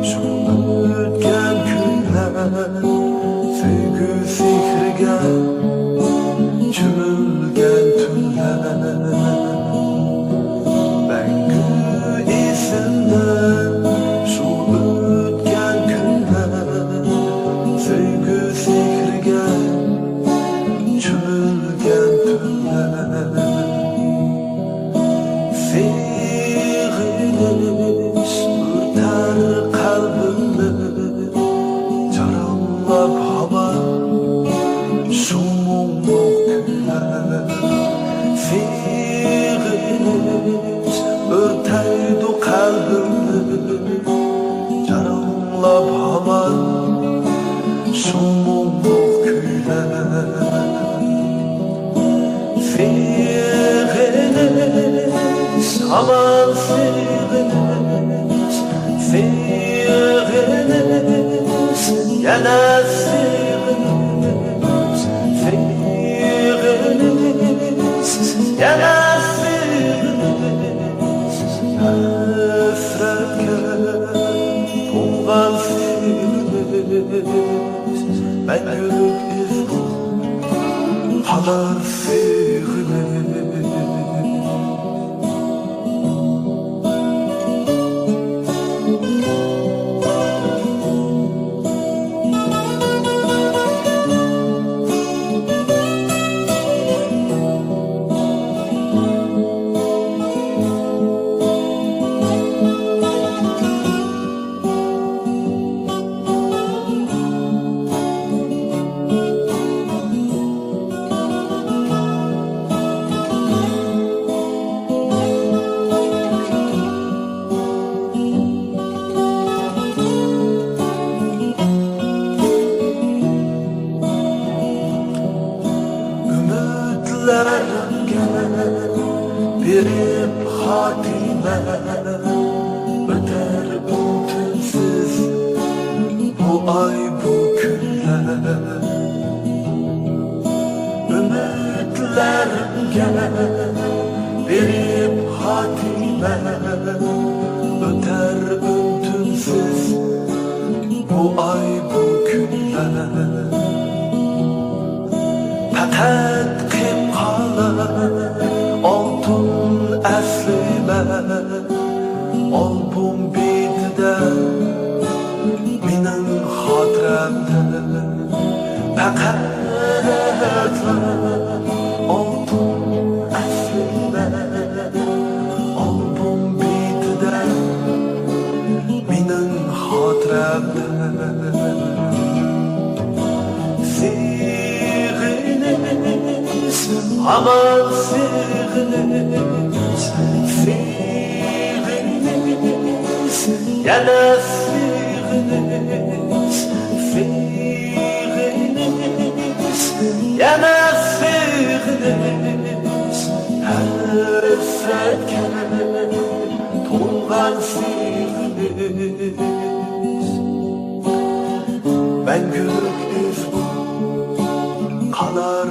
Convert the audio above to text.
şu ötken günler sevgi sihriga cho'milgan tunlar mangu esimda şu ötken günler sevgi sihriga cho'milgan tunlar Sevgiliş örter kalbimni Caramlab hava şu mumluq kuylar Sevgiliş örteydi kalbimni Caramlab hava şu mumluq kuylar Sevgiliş aman sevgiliş Sevgiliş yana sevgiliş Sevgiliş yana sevgiliş Hasretke to'lgan sevgilish Мәңгілік iz bu qalar sevgilish Berip hatime öter umutсыз bu ay bu günler Ümitlerimge berip hatime öter umutсыз bu ay bu günler Fakat kim kalar altın əslime Album bitide Minin xatiremde Fakat altın əslime Album bitide Minin xatiremde Aman sevgiliş, sevgiliş, yana sevgiliş, sevgiliş, yana sevgiliş, hasretke to'lgan sevgilish, мәңгілік iz bu qalar